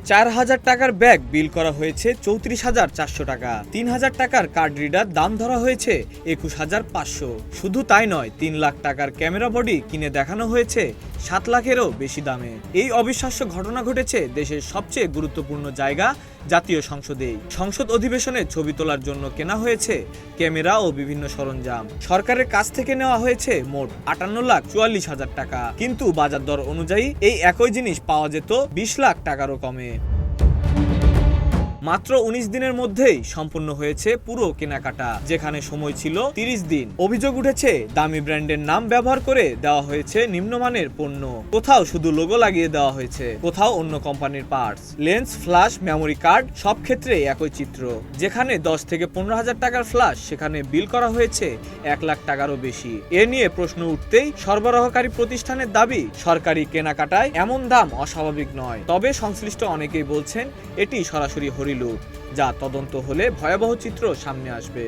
4,000 টাকার ব্যাগ বিল করা হয়েছে 34,400 টাকা। 3,000 টাকার কার্ড রিডার দাম ধরা হয়েছে 21,500। শুধু তাই নয়, 3 লাখ টাকার ক্যামেরা বডি কিনে দেখানো হয়েছে 7 লাখেরও বেশি দামে। এই অবিশ্বাস্য ঘটনা ঘটেছে দেশের সবচেয়ে গুরুত্বপূর্ণ জায়গা জাতীয় সংসদেই। সংসদ অধিবেশনে ছবি তোলার জন্য কেনা হয়েছে ক্যামেরা ও বিভিন্ন সরঞ্জাম। সরকারের কাছ থেকে নেওয়া হয়েছে মোট 58,44,000 টাকা, কিন্তু বাজার দর অনুযায়ী এই একই জিনিস পাওয়া যেত 20 লাখ টাকারও কমে। মাত্র 19 দিনের মধ্যেই সম্পূর্ণ হয়েছে পুরো কেনাকাটা, যেখানে সময় ছিল 30 দিন। অভিযোগ উঠেছে দামি ব্র্যান্ডের নাম ব্যবহার করে দেওয়া হয়েছে নিম্নমানের পণ্য। কোথাও শুধু লোগো লাগিয়ে দেওয়া হয়েছে, কোথাও অন্য কোম্পানির parts, lens, flash, memory card, সব ক্ষেত্রে একই চিত্র। যেখানে 10 থেকে 15,000 টাকার ফ্ল্যাশ, সেখানে বিল করা হয়েছে 1 লাখ টাকারও বেশি। এ নিয়ে প্রশ্ন উঠতেই সরবরাহকারী প্রতিষ্ঠানের দাবি, সরকারি কেনাকাটায় এমন দাম অস্বাভাবিক নয়। তবে সংশ্লিষ্ট অনেকেই বলছেন এটি সরাসরি হরিলুট, যা তদন্ত হলে ভয়াবহ চিত্র সামনে আসবে।